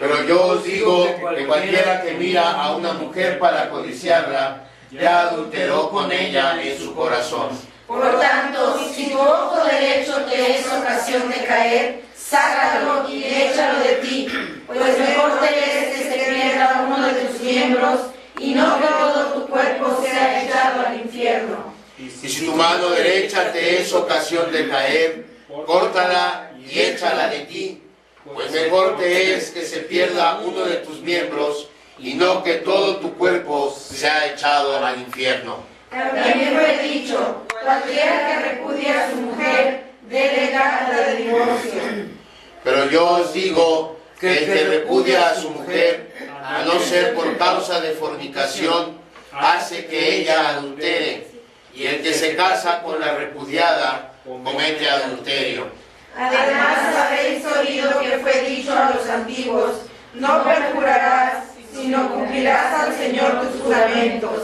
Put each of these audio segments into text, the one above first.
Pero yo os digo que cualquiera que mira a una mujer para codiciarla, ya adulteró con ella en su corazón. Por lo tanto, si tu ojo derecho te es ocasión de caer, sácalo y échalo de ti, pues mejor te es que se pierda uno de tus miembros y no que todo tu cuerpo sea echado al infierno. Y si tu mano derecha te es ocasión de caer, córtala y échala de ti, pues mejor te es que se pierda uno de tus miembros y no que todo tu cuerpo sea echado al infierno. También fue dicho, cualquiera que repudie a su mujer, dele carta de divorcio. Pero yo os digo que el que repudia a su mujer, a no ser por causa de fornicación, hace que ella adultere, y el que se casa con la repudiada comete adulterio. Además habéis oído que fue dicho a los antiguos, no perjurarás, sino cumplirás al Señor tus juramentos.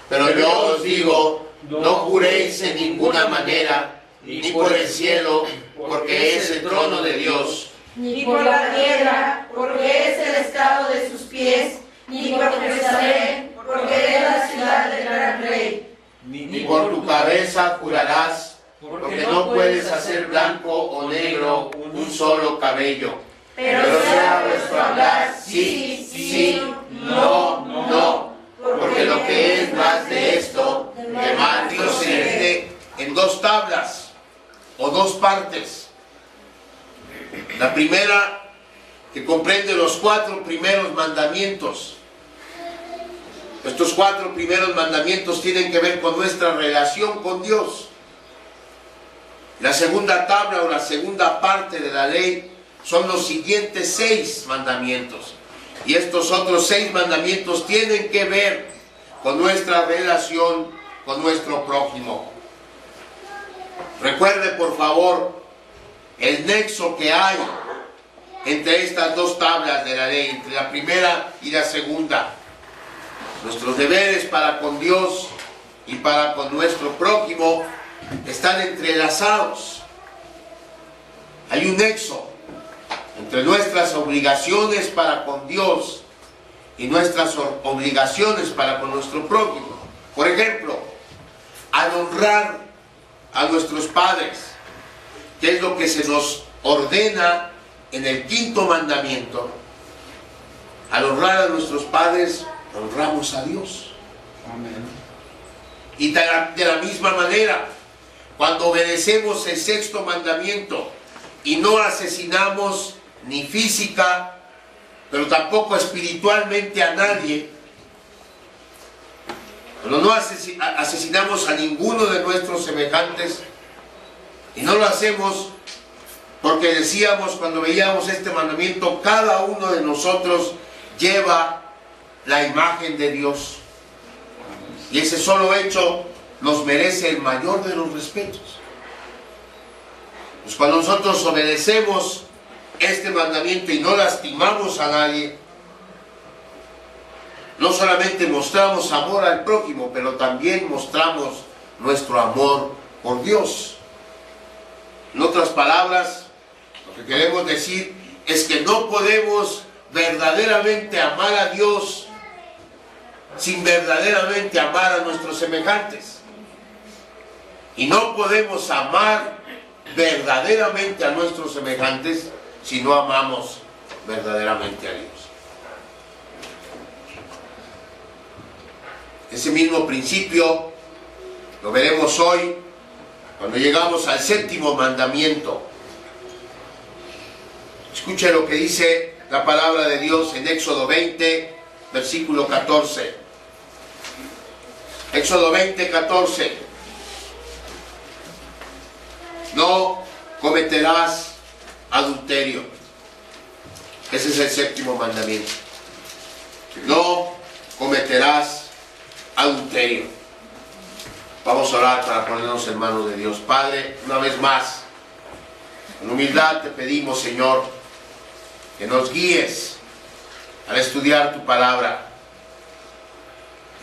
Pero yo os digo, no juréis en ninguna manera, ni por el cielo, porque es el trono de Dios, ni por la tierra, porque es el estrado de sus pies, ni por Jerusalén, porque es la ciudad del gran rey. Ni por tu cabeza jurarás, porque no puedes hacer blanco o negro un solo cabello. Pero sea vuestro hablar sí, sí, no, no. Porque lo que es más de esto, de mal Dios se divide en dos tablas o dos partes. La primera, que comprende los 4 primeros mandamientos. Estos 4 primeros mandamientos tienen que ver con nuestra relación con Dios. La segunda tabla o la segunda parte de la ley son los siguientes 6 mandamientos. Y estos otros 6 mandamientos tienen que ver con nuestra relación con nuestro prójimo. Recuerde, por favor, el nexo que hay entre estas dos tablas de la ley, entre la primera y la segunda. Nuestros deberes para con Dios y para con nuestro prójimo están entrelazados. Hay un nexo entre nuestras obligaciones para con Dios y nuestras obligaciones para con nuestro prójimo. Por ejemplo, al honrar a nuestros padres, que es lo que se nos ordena en el 5º mandamiento, al honrar a nuestros padres, honramos a Dios. Amén. Y de la misma manera, cuando obedecemos el 6º mandamiento y no asesinamos ni física, pero tampoco espiritualmente a nadie, cuando no asesinamos a ninguno de nuestros semejantes, y no lo hacemos porque decíamos cuando veíamos este mandamiento, cada uno de nosotros lleva la imagen de Dios, y ese solo hecho nos merece el mayor de los respetos. Pues cuando nosotros obedecemos este mandamiento y no lastimamos a nadie, no solamente mostramos amor al prójimo, pero también mostramos nuestro amor por Dios. En otras palabras, lo que queremos decir es que no podemos verdaderamente amar a Dios sin verdaderamente amar a nuestros semejantes. Y no podemos amar verdaderamente a nuestros semejantes si no amamos verdaderamente a Dios. Ese mismo principio lo veremos hoy cuando llegamos al 7º mandamiento. Escuche lo que dice la palabra de Dios en Éxodo 20, versículo 14. Éxodo 20, 14. No cometerás adulterio. Ese es el 7º mandamiento. No cometerás adulterio. Vamos a orar para ponernos en manos de Dios. Padre, una vez más, con humildad te pedimos, Señor, que nos guíes al estudiar tu palabra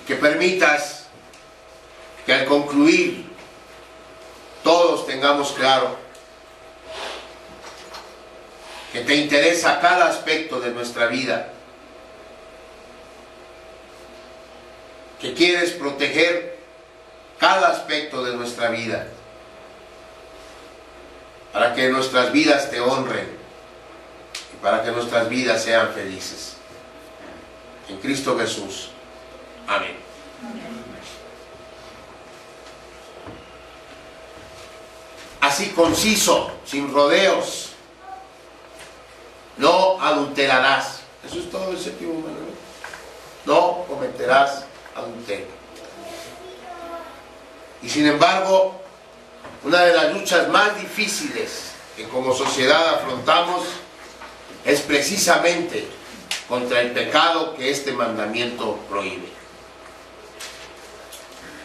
y que permitas que al concluir todos tengamos claro que te interesa cada aspecto de nuestra vida, que quieres proteger cada aspecto de nuestra vida, para que nuestras vidas te honren y para que nuestras vidas sean felices. En Cristo Jesús. Amén. Así conciso, sin rodeos. No adulterarás. Eso es todo el séptimo mandamiento. No cometerás adulterio. Y sin embargo, una de las luchas más difíciles que como sociedad afrontamos es precisamente contra el pecado que este mandamiento prohíbe.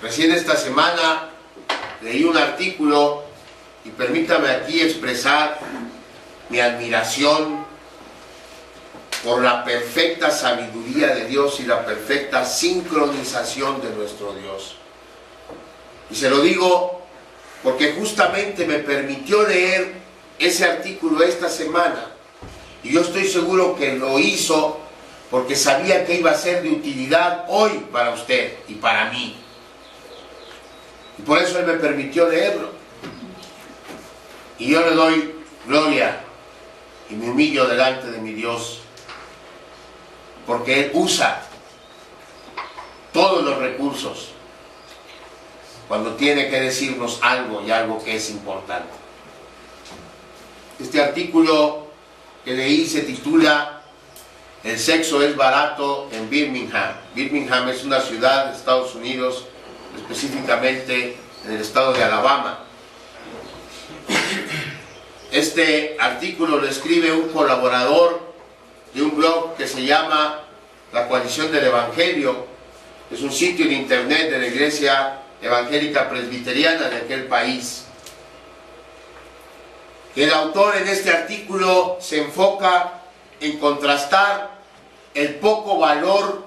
Recién esta semana leí un artículo y permítame aquí expresar mi admiración por la perfecta sabiduría de Dios y la perfecta sincronización de nuestro Dios. Y se lo digo porque justamente me permitió leer ese artículo esta semana. Y yo estoy seguro que lo hizo porque sabía que iba a ser de utilidad hoy para usted y para mí. Y por eso Él me permitió leerlo. Y yo le doy gloria y me humillo delante de mi Dios, porque Él usa todos los recursos cuando tiene que decirnos algo y algo que es importante. Este artículo que leí se titula "El sexo es barato en Birmingham". Birmingham es una ciudad de Estados Unidos, específicamente en el estado de Alabama. Este artículo lo escribe un colaborador de un blog que se llama La Coalición del Evangelio. Es un sitio de internet de la Iglesia Evangélica Presbiteriana de aquel país. El autor en este artículo se enfoca en contrastar el poco valor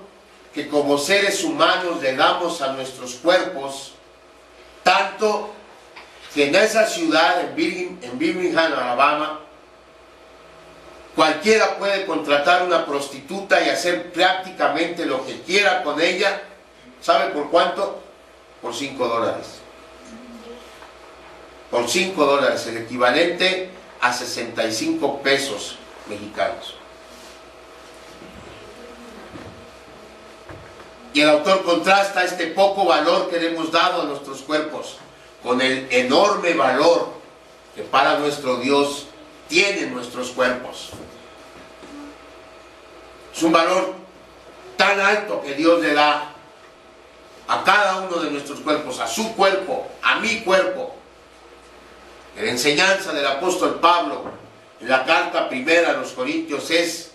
que como seres humanos le damos a nuestros cuerpos, tanto que en esa ciudad, en Birmingham, Alabama, cualquiera puede contratar una prostituta y hacer prácticamente lo que quiera con ella. ¿Sabe por cuánto? Por $5. Por $5, el equivalente a 65 pesos mexicanos. Y el autor contrasta este poco valor que le hemos dado a nuestros cuerpos con el enorme valor que para nuestro Dios tienen nuestros cuerpos. Es un valor tan alto que Dios le da a cada uno de nuestros cuerpos, a su cuerpo, a mi cuerpo. La enseñanza del apóstol Pablo en la carta primera a los Corintios es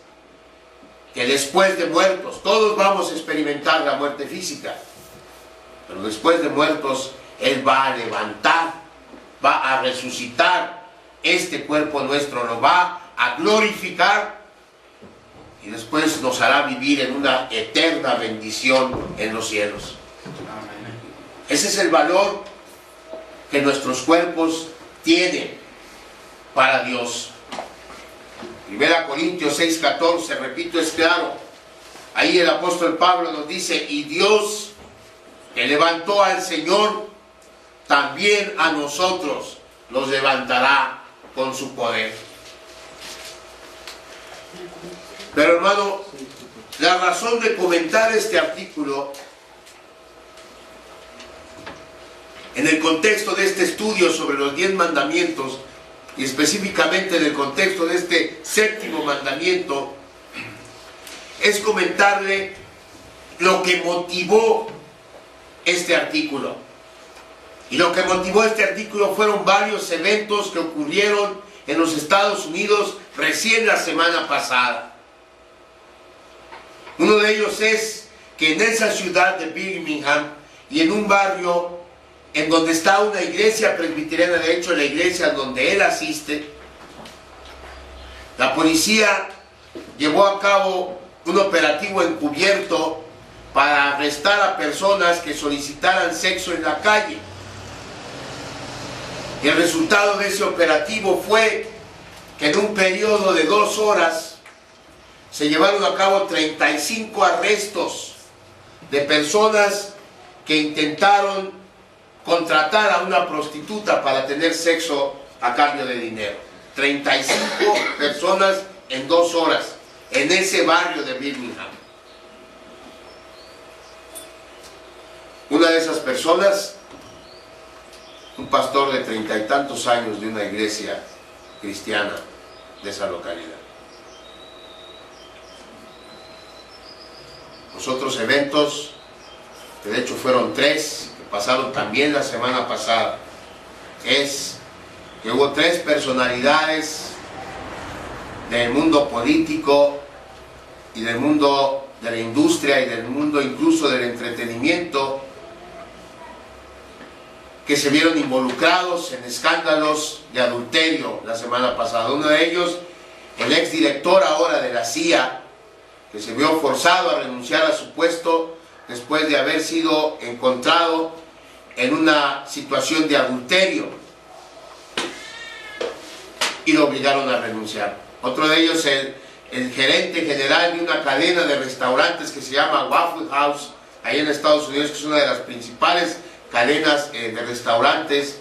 que después de muertos, todos vamos a experimentar la muerte física, pero después de muertos Él va a levantar, va a resucitar este cuerpo nuestro, lo va a glorificar y después nos hará vivir en una eterna bendición en los cielos. Ese es el valor que nuestros cuerpos tienen para Dios. 1 Corintios 6:14, repito, es claro. Ahí el apóstol Pablo nos dice: y Dios que levantó al Señor, también a nosotros los levantará con su poder. Pero hermano, la razón de comentar este artículo en el contexto de este estudio sobre los 10 mandamientos y específicamente en el contexto de este séptimo mandamiento es comentarle lo que motivó este artículo. Y lo que motivó este artículo fueron varios eventos que ocurrieron en los Estados Unidos recién la semana pasada. Uno de ellos es que en esa ciudad de Birmingham y en un barrio en donde está una iglesia presbiteriana, de hecho la iglesia donde él asiste, la policía llevó a cabo un operativo encubierto para arrestar a personas que solicitaran sexo en la calle. Y el resultado de ese operativo fue que en un periodo de 2 horas se llevaron a cabo 35 arrestos de personas que intentaron contratar a una prostituta para tener sexo a cambio de dinero. 35 personas en 2 horas, en ese barrio de Birmingham. Una de esas personas, un pastor de 30 y tantos años de una iglesia cristiana de esa localidad. Los otros eventos, que de hecho fueron 3, que pasaron también la semana pasada, es que hubo 3 personalidades del mundo político y del mundo de la industria y del mundo incluso del entretenimiento que se vieron involucrados en escándalos de adulterio la semana pasada. Uno de ellos, el exdirector ahora de la CIA, que se vio forzado a renunciar a su puesto después de haber sido encontrado en una situación de adulterio y lo obligaron a renunciar. Otro de ellos, el gerente general de una cadena de restaurantes que se llama Waffle House, ahí en Estados Unidos, que es una de las principales cadenas de restaurantes.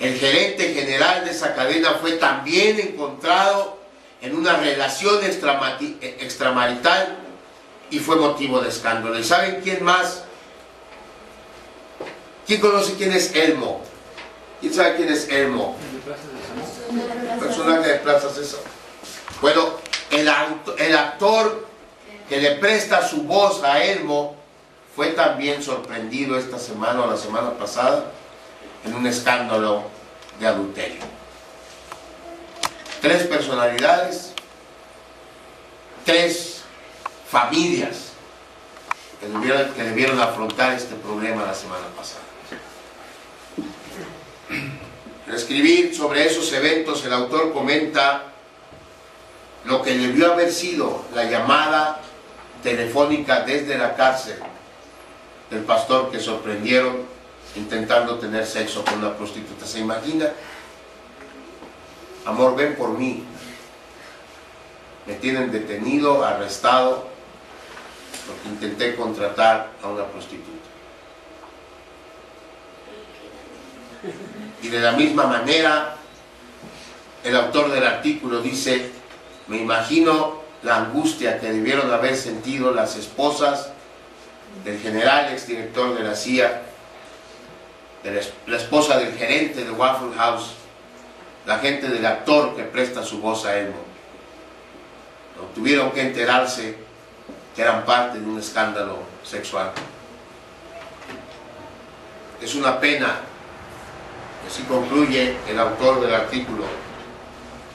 El gerente general de esa cadena fue también encontrado en una relación extramarital y fue motivo de escándalo. ¿Y saben quién más? ¿Quién conoce quién es Elmo? ¿Quién sabe quién es Elmo? Personaje de Plaza César. Bueno, el actor que le presta su voz a Elmo fue también sorprendido esta semana o la semana pasada en un escándalo de adulterio. 3 personalidades, 3 familias que debieron afrontar este problema la semana pasada. Al escribir sobre esos eventos, el autor comenta lo que debió haber sido la llamada telefónica desde la cárcel del pastor que sorprendieron intentando tener sexo con una prostituta. ¿Se imagina? Amor, ven por mí. Me tienen detenido, arrestado, porque intenté contratar a una prostituta. Y de la misma manera, el autor del artículo dice: me imagino la angustia que debieron haber sentido las esposas del general exdirector de la CIA, de la esposa del gerente de Waffle House, la gente del actor que presta su voz a Elmo. Tuvieron que enterarse que eran parte de un escándalo sexual. Es una pena, y así concluye el autor del artículo,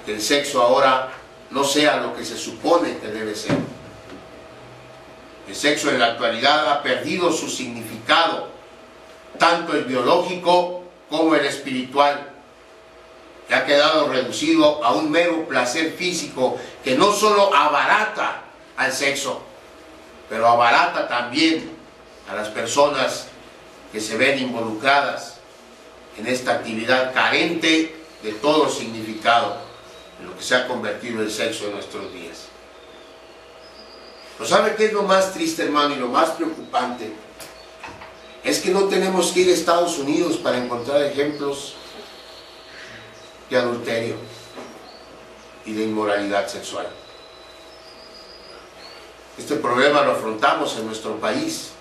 que el sexo ahora no sea lo que se supone que debe ser. El sexo en la actualidad ha perdido su significado, tanto el biológico como el espiritual, que ha quedado reducido a un mero placer físico que no solo abarata al sexo, pero abarata también a las personas que se ven involucradas en esta actividad carente de todo significado en lo que se ha convertido el sexo en nuestros días. ¿No sabe qué es lo más triste, hermano, y lo más preocupante? Es que no tenemos que ir a Estados Unidos para encontrar ejemplos de adulterio y de inmoralidad sexual. Este problema lo afrontamos en nuestro país.